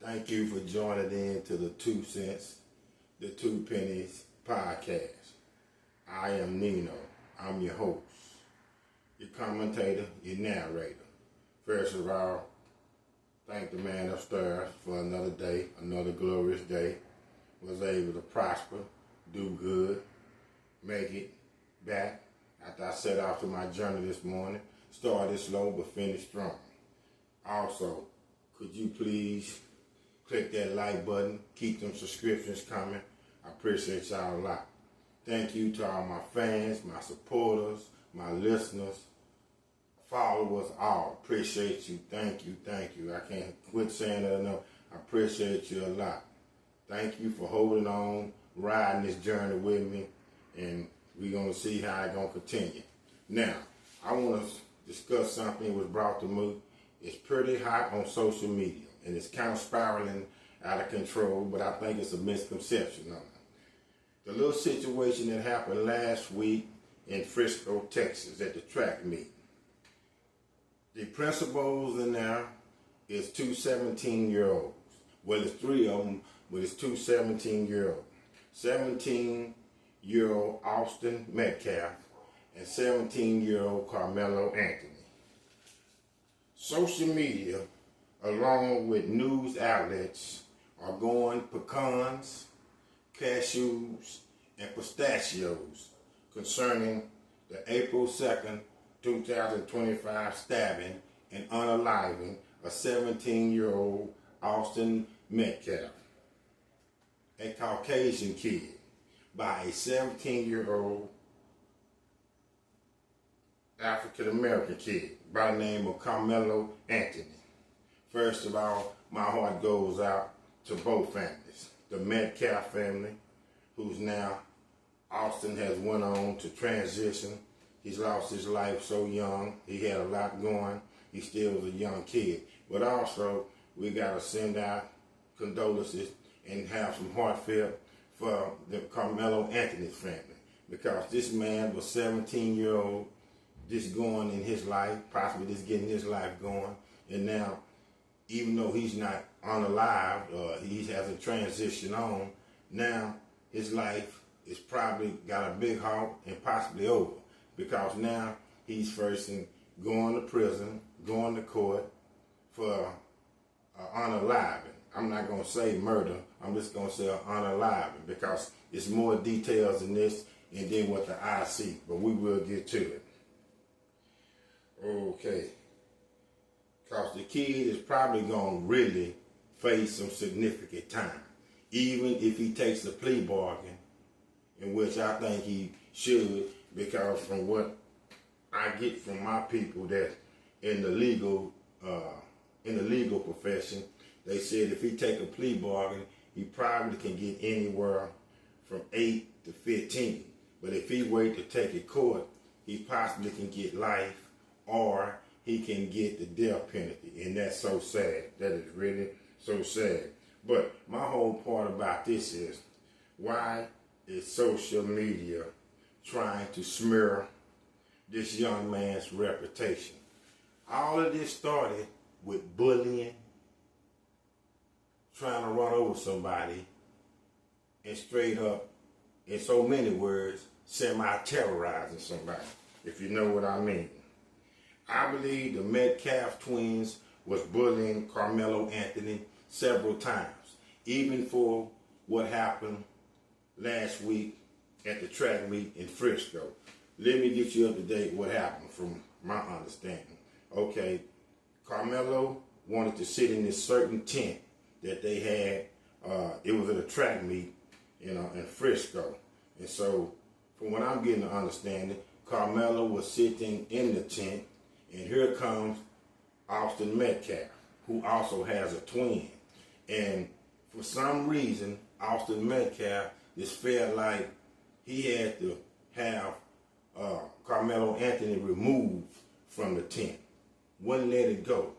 Thank you for joining in to the 2 cents, the 2 pennies podcast. I am Nino. I'm your host, your commentator, your narrator. First of all, thank the man upstairs for another day, another glorious day. Was able to prosper, do good, make it back after I set out to my journey this morning. Started slow but finished strong. Also, could you please click that like button, keep them subscriptions coming. I appreciate y'all a lot. Thank you to all my fans, my supporters, my listeners, followers, all. Appreciate you. Thank you. I can't quit saying that enough. I appreciate you a lot. Thank you for holding on, riding this journey with me, and we're going to see how it's going to continue. Now, I want to discuss something that was brought to me. It's pretty hot on social media, and it's kind of spiraling out of control, but I think it's a misconception on it. The little situation that happened last week in Frisco, Texas, at the track meet. The principals in there is 2 17-year-olds. Well, it's 3 of them, but it's 2 17-year-olds. 17-year-old Austin Metcalf and 17-year-old Carmelo Anthony. Social media, along with news outlets, are going pecans, cashews, and pistachios concerning the April 2nd, 2025 stabbing and unaliving a 17-year-old Austin Metcalf, a Caucasian kid, by a 17-year-old African-American kid by the name of Carmelo Anthony. First of all, my heart goes out to both families. The Metcalf family, who's now, Austin has went on to transition. He's lost his life so young. He had a lot going. He still was a young kid. But also, we got to send out condolences and have some heartfelt for the Carmelo Anthony's family. Because this man was 17-year-old, just going in his life, possibly just getting his life going. And now, even though he's not unalived, or he hasn't transitioned on, now his life is probably got a big halt and possibly over. Because now he's facing going to prison, going to court for unaliving. I'm not going to say murder, I'm just going to say unaliving, because it's more details in this and then what the eye see, but we will get to it. Okay. Because the kid is probably going to really face some significant time, even if he takes a plea bargain, in which I think he should, because from what I get from my people that in the legal profession, they said if he take a plea bargain, he probably can get anywhere from 8 to 15. But if he wait to take it court, he possibly can get life, or he can get the death penalty. And that's so sad. That is really so sad. But my whole part about this is, why is social media trying to smear this young man's reputation? All of this started with bullying, trying to run over somebody, and straight up, in so many words, semi-terrorizing somebody, if you know what I mean. I believe the Metcalf twins was bullying Carmelo Anthony several times, even for what happened last week at the track meet in Frisco. Let me get you up to date what happened from my understanding. Okay, Carmelo wanted to sit in this certain tent that they had. It was at a track meet, in Frisco. And so, from what I'm getting to understanding, Carmelo was sitting in the tent, and here comes Austin Metcalf, who also has a twin. And for some reason, Austin Metcalf just felt like he had to have Carmelo Anthony removed from the tent. Wouldn't let it go.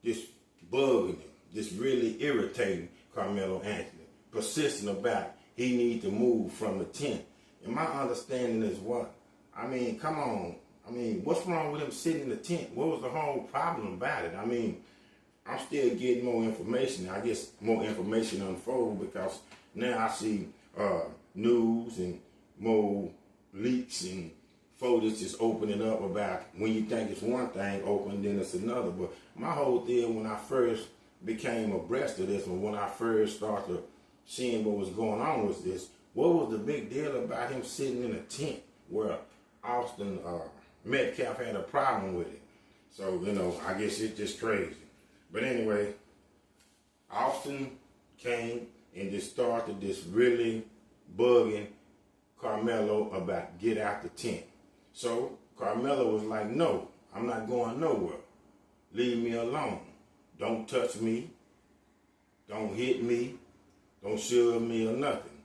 Just bugging him. Just really irritating Carmelo Anthony. Persistent about he need to move from the tent. And my understanding is what? I mean, come on. I mean, what's wrong with him sitting in the tent? What was the whole problem about it? I mean, I'm still getting more information. I guess more information unfold because now I see news and more leaks and folders just opening up about when you think it's one thing open, then it's another. But my whole deal when I first became abreast of this, when I first started seeing what was going on was this: what was the big deal about him sitting in a tent where Austin Metcalf had a problem with it? So, I guess it's just crazy. But anyway, Austin came and just started this really bugging Carmelo about get out the tent. So Carmelo was like, no, I'm not going nowhere. Leave me alone. Don't touch me. Don't hit me. Don't shove me or nothing.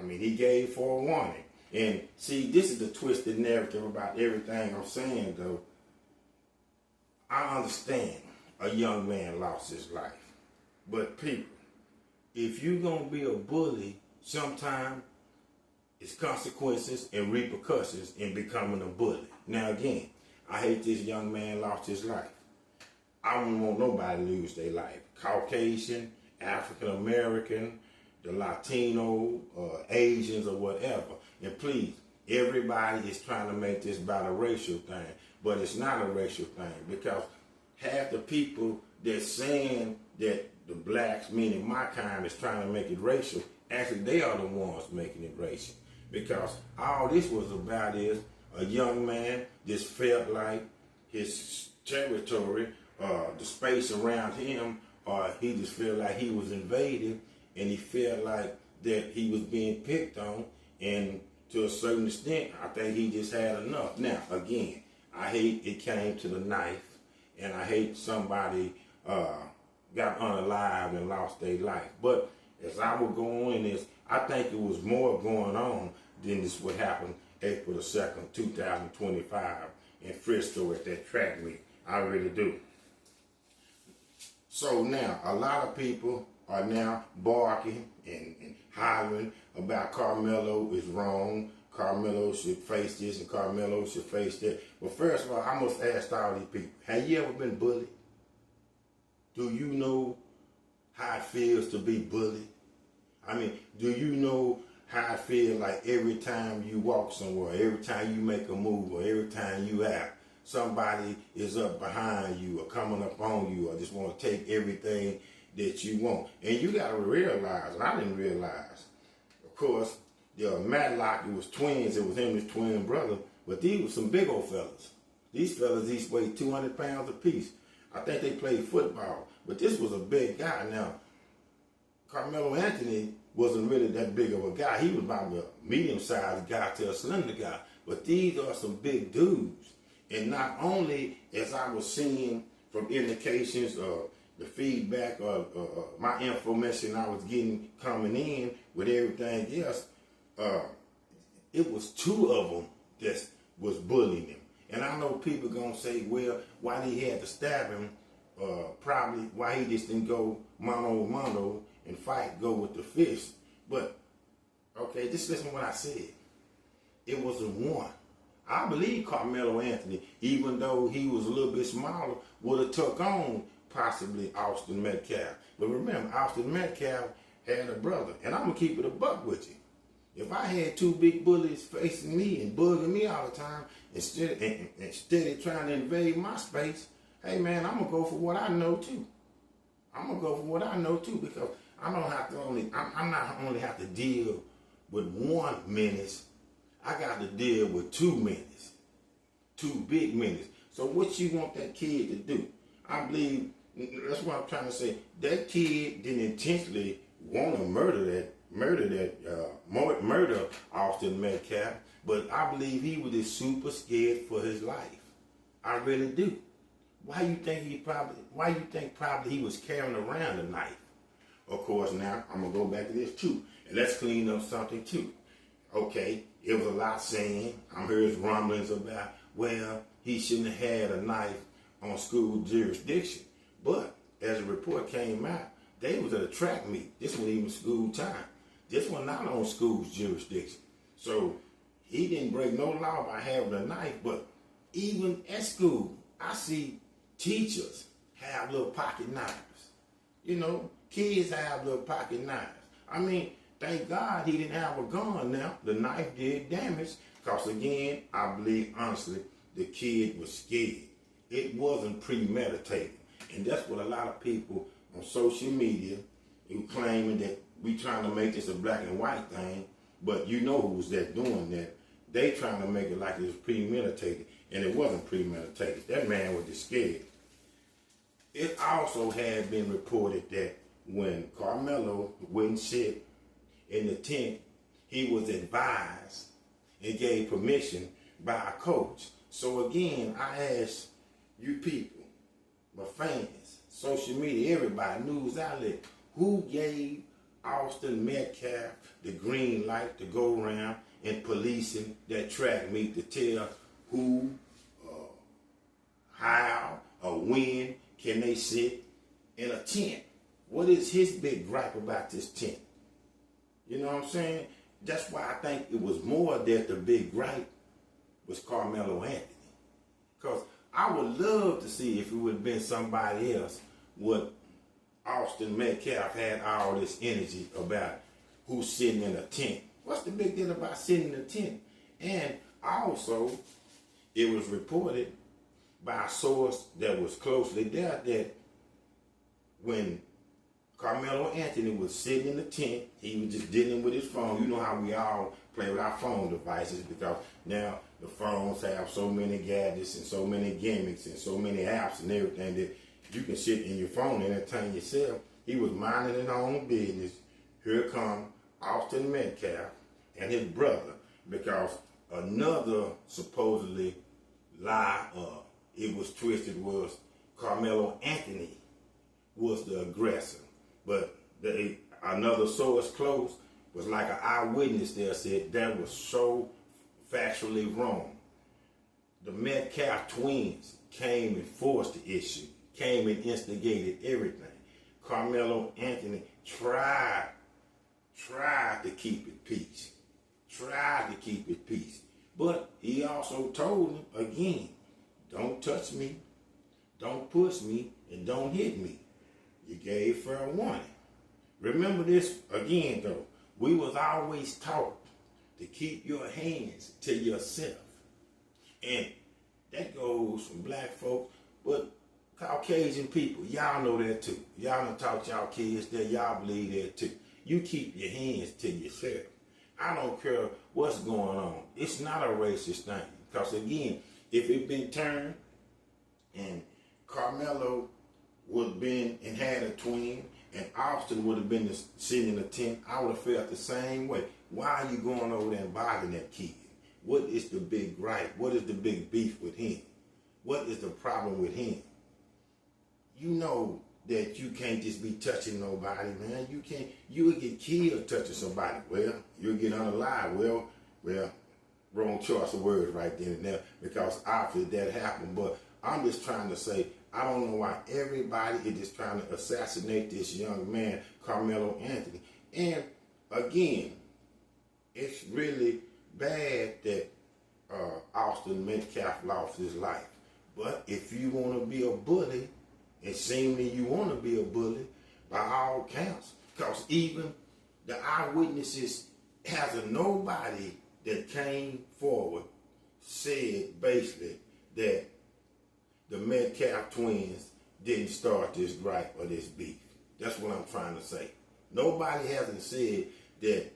I mean, he gave forewarning. And see, this is the twisted narrative about everything I'm saying, though. I understand a young man lost his life. But people, if you're going to be a bully, sometimes it's consequences and repercussions in becoming a bully. Now again, I hate this young man lost his life. I don't want nobody to lose their life. Caucasian, African American, the Latino, Asians or whatever. And please, everybody is trying to make this about a racial thing. But it's not a racial thing because half the people that's saying that the blacks, meaning my kind, is trying to make it racial, actually they are the ones making it racial. Because all this was about is a young man just felt like his territory, the space around him, he just felt like he was invaded, and he felt like that he was being picked on, and to a certain extent, I think he just had enough. Now, again, I hate it came to the knife, and I hate somebody got unalived and lost their life. But as I would go on in this, I think it was more going on than this would happen April the 2nd, 2025 in Frisco at that track meet. I really do. So now, a lot of people are now barking and hollering about Carmelo is wrong, Carmelo should face this and Carmelo should face that. But first of all, I must ask all these people, have you ever been bullied? Do you know how it feels to be bullied? I mean, do you know how it feels like every time you walk somewhere, every time you make a move, or every time you act, somebody is up behind you or coming up on you or just want to take everything that you want? And you got to realize, and I didn't realize, of course, Matlock, it was twins, it was him and his twin brother, but these were some big old fellas. These fellas each weighed 200 pounds apiece. I think they played football, but this was a big guy. Now, Carmelo Anthony wasn't really that big of a guy. He was about a medium-sized guy to a slender guy. But these are some big dudes. And not only, as I was seeing from indications of the feedback of my information I was getting coming in with everything else, it was two of them that was bullying him. And I know people going to say, well, why he had to stab him, probably why he just didn't go mano-a-mano and fight, go with the fist. But, okay, just listen to what I said. It was a one. I believe Carmelo Anthony, even though he was a little bit smaller, would have took on possibly Austin Metcalf. But remember, Austin Metcalf had a brother. And I'm going to keep it a buck with you. If I had two big bullies facing me and bugging me all the time, instead of trying to invade my space, hey man, I'm going to go for what I know too. I'm going to go for what I know too, because I don't have to I'm not only have to deal with one menace, I got to deal with two menaces, two big menaces. So what you want that kid to do? I believe, that's what I'm trying to say, that kid didn't intentionally want to murder Austin Metcalf, but I believe he was just super scared for his life. I really do. Why you think probably he was carrying around a knife? Of course, now I'm gonna go back to this too, and let's clean up something too. Okay, it was a lot saying. I'm hearing rumblings about, well, he shouldn't have had a knife on school jurisdiction. But as a report came out, they was at a track meet. This wasn't even school time. This was not on school's jurisdiction. So he didn't break no law by having a knife, but even at school, I see teachers have little pocket knives. You know, kids have little pocket knives. I mean, thank God he didn't have a gun now. The knife did damage. Because again, I believe honestly, the kid was scared. It wasn't premeditated. And that's what a lot of people on social media who claiming that we trying to make this a black and white thing, but you know who's that doing that. They trying to make it like it was premeditated, and it wasn't premeditated. That man was just scared. It also had been reported that when Carmelo wouldn't sit in the tent, he was advised and gave permission by a coach. So again, I ask you people, my fans, social media, everybody, news outlet, who gave Austin Metcalf the green light to go around and policing that track meet to tell who, how, or when can they sit in a tent? What is his big gripe about this tent? You know what I'm saying? That's why I think it was more that the big gripe was Carmelo Anthony. Because I would love to see if it would have been somebody else what Austin Metcalf had all this energy about who's sitting in a tent. What's the big deal about sitting in a tent? And also, it was reported by a source that was closely there that when Carmelo Anthony was sitting in the tent, he was just dealing with his phone. You know how we all play with our phone devices because now the phones have so many gadgets and so many gimmicks and so many apps and everything that you can sit in your phone and entertain yourself. He was minding his own business. Here come Austin Metcalf and his brother, because another supposedly lie, it was twisted, was Carmelo Anthony was the aggressor. But another source close was like an eyewitness there said that was so factually wrong. The Metcalf twins came and forced the issue, came and instigated everything. Carmelo Anthony tried to keep it peace. But he also told him again, don't touch me, don't push me, and don't hit me. You gave fair warning. Remember this again though, we was always taught to keep your hands to yourself. And that goes from black folks, but Caucasian people, y'all know that too. Y'all done taught y'all kids that, y'all believe that too. You keep your hands to yourself. I don't care what's going on. It's not a racist thing. Because again, if it been turned and Carmelo would have been and had a twin and Austin would have been sitting in a tent, I would have felt the same way. Why are you going over there and bothering that kid? What is the big gripe? What is the big beef with him? What is the problem with him? You know that you can't just be touching nobody, man. You would get killed touching somebody. Well, you'll get unalive. Well, wrong choice of words right then and there, because obviously that happened. But I'm just trying to say, I don't know why everybody is just trying to assassinate this young man, Carmelo Anthony. And again, it's really bad that Austin Metcalf lost his life. But if you want to be a bully, it seems that you want to be a bully by all counts. Because even the eyewitnesses, hasn't nobody that came forward said basically that the Metcalf twins didn't start this gripe or this beef. That's what I'm trying to say. Nobody hasn't said that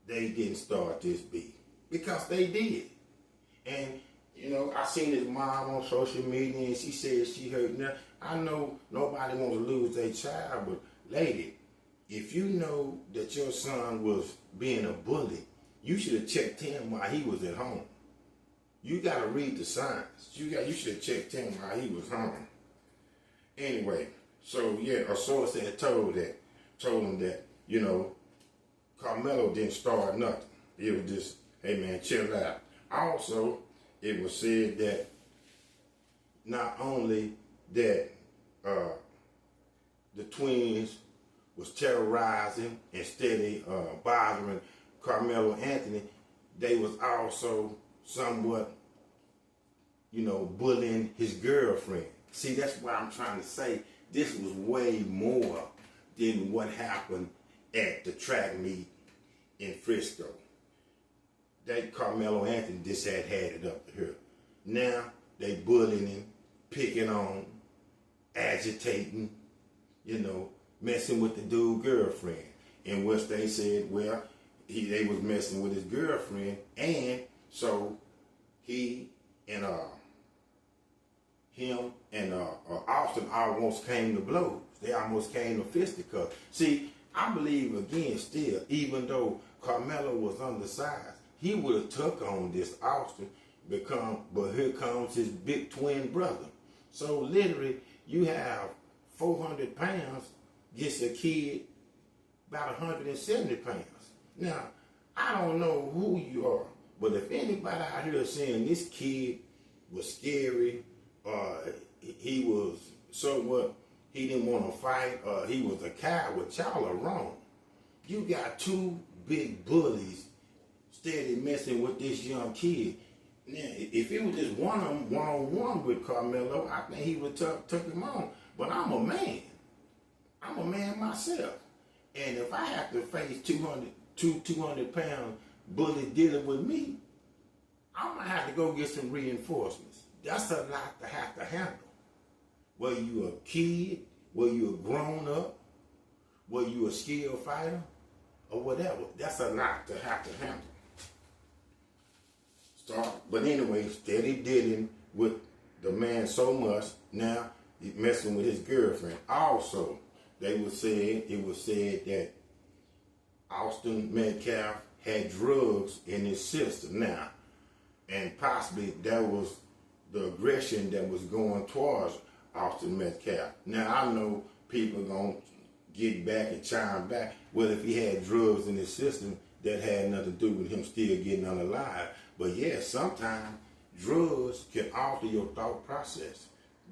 they didn't start this beef, because they did. And you know, I seen his mom on social media and she said she hurt. Now, I know nobody wants to lose their child, but lady, if you know that your son was being a bully, you should have checked him while he was at home. You got to read the signs. You should have checked him while he was home. Anyway, so yeah, a source had told him that, you know, Carmelo didn't start nothing. It was just, hey man, chill out. Also, it was said that not only that the twins was terrorizing and steady bothering Carmelo Anthony, they was also somewhat, you know, bullying his girlfriend. See, that's why I'm trying to say this was way more than what happened at the track meet in Frisco. That Carmelo Anthony just had it up to here. Now they bullying him, picking on, agitating, messing with the dude's girlfriend. In which they said, well, they was messing with his girlfriend, and so he and Austin almost came to blows. They almost came to fisticuffs. See, I believe again still, even though Carmelo was undersized, he would have took on this Austin, but here comes his big twin brother. So literally, you have 400 pounds gets a kid about 170 pounds. Now, I don't know who you are, but if anybody out here is saying this kid was scary, he was somewhat, he didn't want to fight, he was a coward, y'all are wrong. You got two big bullies steady messing with this young kid. Now, if it was just one-on-one with Carmelo, I think he would took him on. But I'm a man. I'm a man myself. And if I have to face 200-pound bully dealing with me, I'm going to have to go get some reinforcements. That's a lot to have to handle. Whether you're a kid, whether you're a grown-up, whether you're a skilled fighter, or whatever. That's a lot to have to handle. But anyway, steady dealing with the man so much, now he's messing with his girlfriend. Also, it was said that Austin Metcalf had drugs in his system now, and possibly that was the aggression that was going towards Austin Metcalf. Now, I know people are going to get back and chime back. Well, if he had drugs in his system, that had nothing to do with him still getting unalive. But yeah, sometimes drugs can alter your thought process.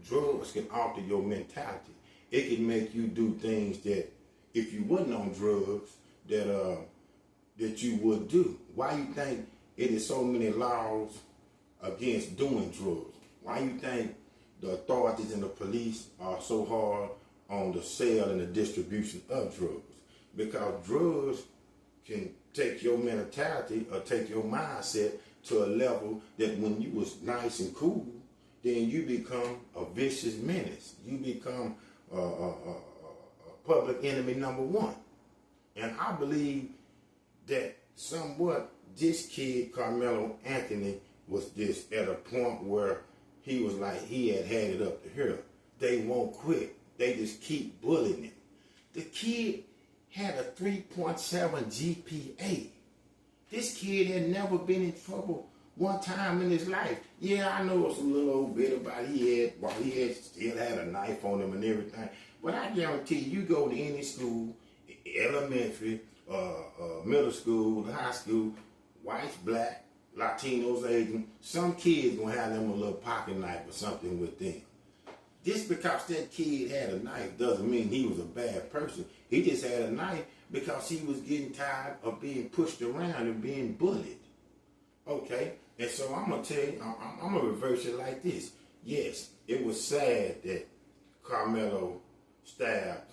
Drugs can alter your mentality. It can make you do things that if you wasn't on drugs, that you would do. Why you think it is so many laws against doing drugs? Why you think the authorities and the police are so hard on the sale and the distribution of drugs? Because drugs can take your mentality or take your mindset to a level that when you was nice and cool, then you become a vicious menace. You become a public enemy number one. And I believe that somewhat this kid, Carmelo Anthony, was just at a point where he was like, he had it up to here. They won't quit. They just keep bullying him. The kid had a 3.7 GPA. This kid had never been in trouble one time in his life. Yeah, I know some little old bit about he still had a knife on him and everything. But I guarantee you go to any school, elementary, middle school, high school, whites, black, Latinos, Asian, some kids gonna have them a little pocket knife or something with them. Just because that kid had a knife doesn't mean he was a bad person. He just had a knife because he was getting tired of being pushed around and being bullied. Okay? And so I'm going to tell you, I'm going to reverse it like this. Yes, it was sad that Carmelo stabbed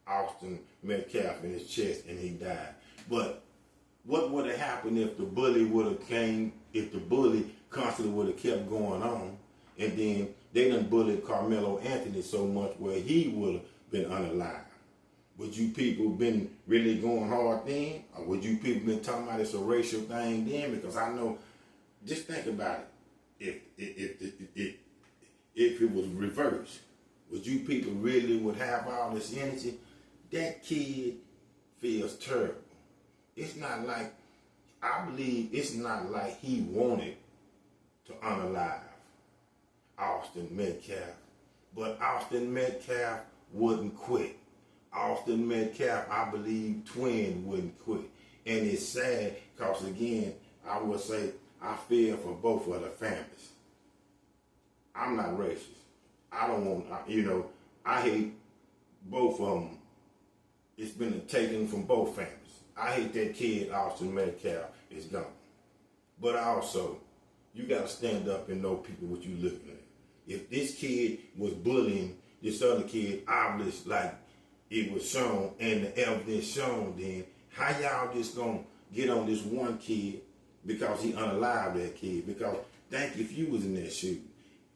Austin Metcalf in his chest and he died. But what would have happened if the bully constantly would have kept going on, and then they done bullied Carmelo Anthony so much where he would have been unalive? Would you people been really going hard then? Or would you people been talking about it's a racial thing then? Because I know, just think about it. If it was reversed, would you people really would have all this energy? That kid feels terrible. It's not like, I believe it's not like he wanted to unalive Austin Metcalf. But Austin Metcalf wouldn't quit. Austin Metcalf, I believe, twin wouldn't quit. And it's sad because, again, I would say I feel for both of the families. I'm not racist. I don't want, I hate both of them. It's been taken from both families. I hate that kid, Austin Metcalf, is gone. But also, you got to stand up and know people what you looking at. If this kid was bullying this other kid, obvious like it was shown and the evidence shown, then how y'all just gonna get on this one kid because he unalived that kid? Because think if you was in that shoe.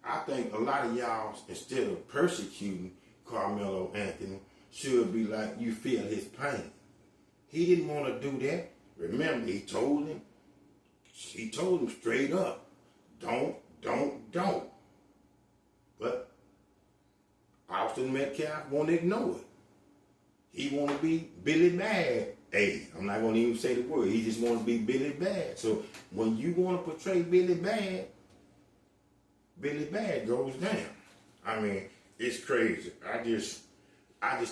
I think a lot of y'all, instead of persecuting Carmelo Anthony, should be like, you feel his pain. He didn't want to do that. Remember, he told him straight up, don't. But Austin Metcalf won't ignore it. He want to be Billy Bad. Hey, I'm not going to even say the word. He just want to be Billy Bad. So when you want to portray Billy Bad goes down. I mean, it's crazy. I just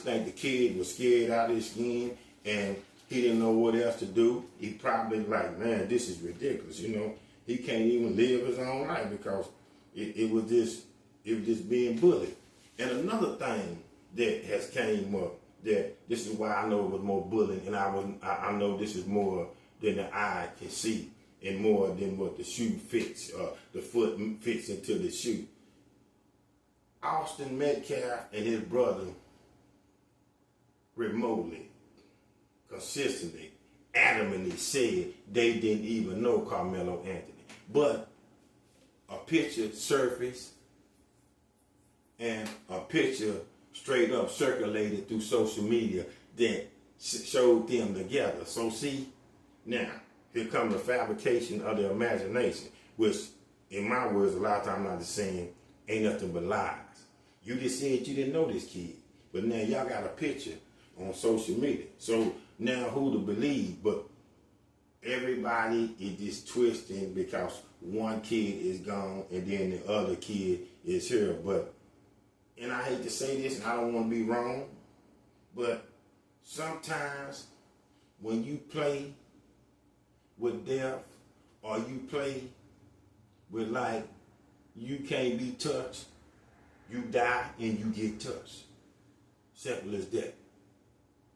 think the kid was scared out of his skin and he didn't know what else to do. He probably like, man, this is ridiculous. You know, he can't even live his own life because it was just being bullied. And another thing that has came up, that this is why I know it was more bullying, and I know this is more than the eye can see and more than what the shoe fits, the foot fits into the shoe. Austin Metcalf and his brother remotely, consistently, adamantly said they didn't even know Carmelo Anthony. But a picture surfaced and a picture straight up circulated through social media that showed them together. So see, now, here comes the fabrication of the imagination, which, in my words, a lot of times I'm not saying ain't nothing but lies. You just said you didn't know this kid, but now y'all got a picture on social media. So now who to believe? But everybody is just twisting because one kid is gone and then the other kid is here. But, and I hate to say this and I don't want to be wrong, but sometimes when you play with death or you play with like you can't be touched, you die and you get touched. Simple as that.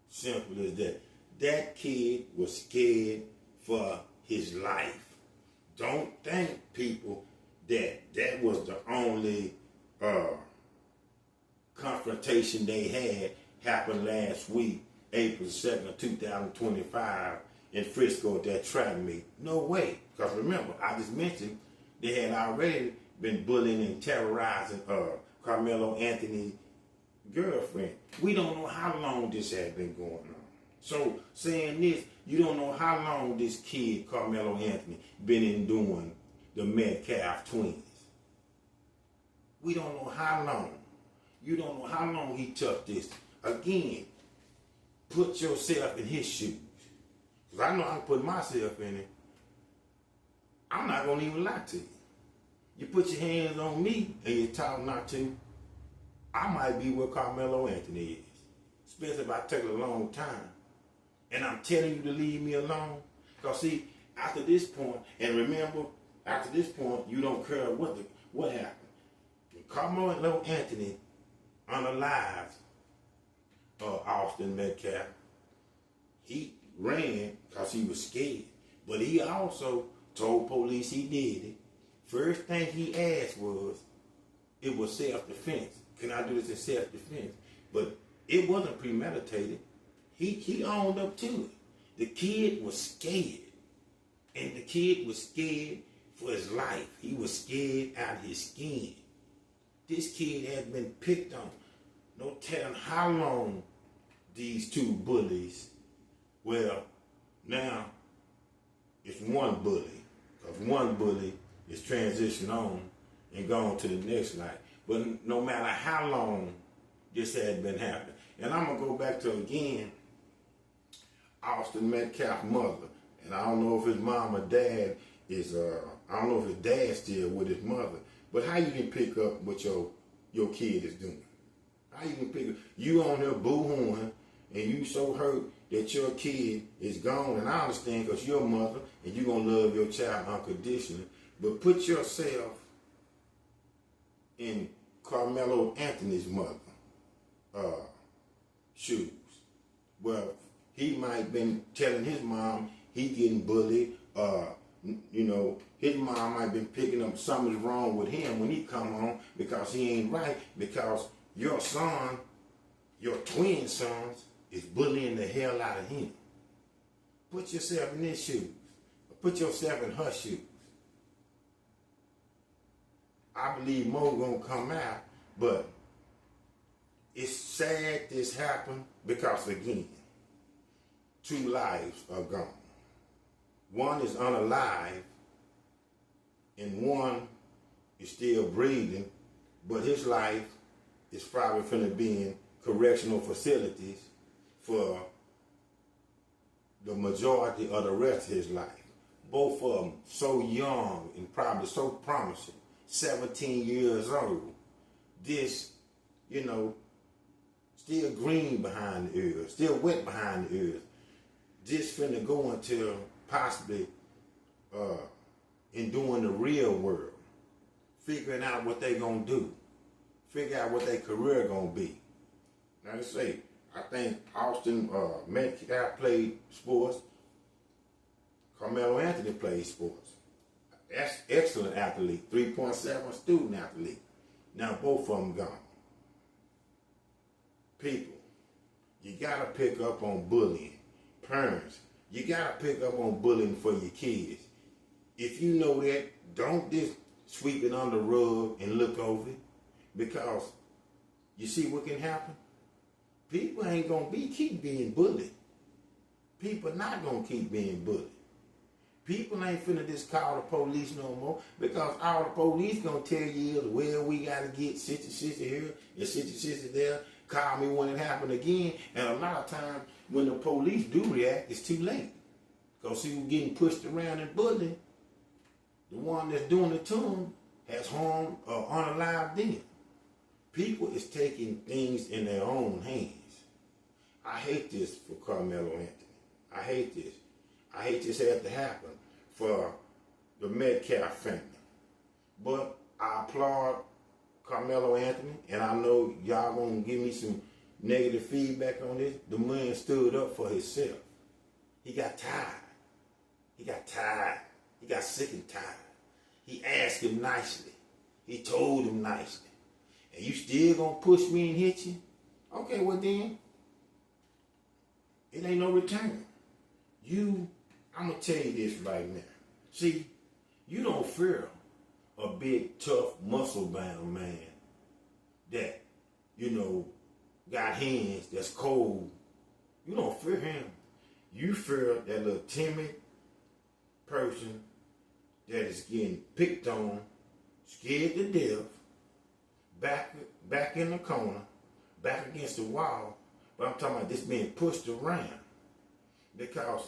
Simple as that. That kid was scared for his life. Don't think, people, that was the only confrontation they had happened last week, April 2nd of 2025 in Frisco at that track meet. No way. Because remember, I just mentioned they had already been bullying and terrorizing Carmelo Anthony's girlfriend. We don't know how long this had been going on. So saying this, you don't know how long this kid, Carmelo Anthony, been enduring the Metcalf twins. We don't know how long. You don't know how long he took this. Again, put yourself in his shoes. Because I know I can put myself in it. I'm not going to even lie to you. You put your hands on me and you talk not to, I might be where Carmelo Anthony is. Especially if I take a long time. And I'm telling you to leave me alone. Because see, after this point, and remember, after this point, you don't care what happened. When Carmelo Anthony unalived Austin Metcalf, he ran because he was scared. But he also told police he did it. First thing he asked was, it was self-defense. Can I do this in self-defense? But it wasn't premeditated. He owned up to it. The kid was scared. And the kid was scared for his life. He was scared out of his skin. This kid had been picked on. No telling how long these two bullies, well, now it's one bully. Because one bully is transitioned on and gone to the next life. But no matter how long this had been happening. And I'm going to go back to, again, Austin Metcalf's mother. And I don't know if his mom or dad is, I don't know if his dad's still with his mother. But how you can pick up what your kid is doing? How you can pick up? You on here boo-hooing and you so hurt that your kid is gone. And I understand because you're a mother and you're going to love your child unconditionally. But put yourself in Carmelo Anthony's mother shoes. Well, he might have been telling his mom he getting bullied, You know, his mom might been picking up something's wrong with him when he come home because he ain't right, because your son, your twin sons, is bullying the hell out of him. Put yourself in his shoes. Put yourself in her shoes. I believe more gonna come out, but it's sad this happened because, again, 2 lives are gone. One is unalive and one is still breathing, but his life is probably finna be in correctional facilities for the majority of the rest of his life. Both of them so young and probably so promising, 17 years old. This, you know, still green behind the ears, still wet behind the ears. This finna go into possibly in doing the real world, figuring out what they gonna do, figure out what their career gonna be. Now let's say, I think Austin Metcalf played sports, Carmelo Anthony played sports. That's excellent athlete, 3.7 student athlete. Now both of them gone. People, you gotta pick up on bullying. Parents, you gotta pick up on bullying for your kids. If you know that, don't just sweep it under the rug and look over it, because you see what can happen? People ain't gonna keep being bullied. People not gonna keep being bullied. People ain't finna just call the police no more, because all the police gonna tell you is, well, we gotta get such and such here and such and such there. Call me when it happen again. And a lot of times when the police do react, it's too late. Because see, we're getting pushed around and bullied. The one that's doing it to them has harmed or unalived them. People is taking things in their own hands. I hate this for Carmelo Anthony. I hate this. I hate this had to happen for the Metcalf family. But I applaud Carmelo Anthony, and I know y'all gonna give me some negative feedback on this. The man stood up for himself. He got tired. He got tired. He got sick and tired. He asked him nicely. He told him nicely. And you still gonna push me and hit you? Okay, well then, it ain't no return. I'm gonna tell you this right now. See, you don't fear a big, tough, muscle-bound man that, you know, got hands that's cold. You don't fear him. You fear that little timid person that is getting picked on, scared to death, back in the corner, back against the wall. But I'm talking about this being pushed around. Because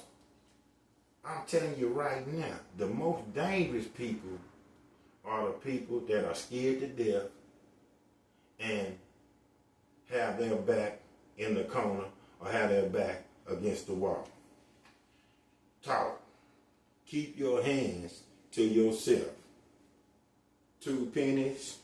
I'm telling you right now, the most dangerous people are the people that are scared to death and have their back in the corner or have their back against the wall. Talk. Keep your hands to yourself. 2 pennies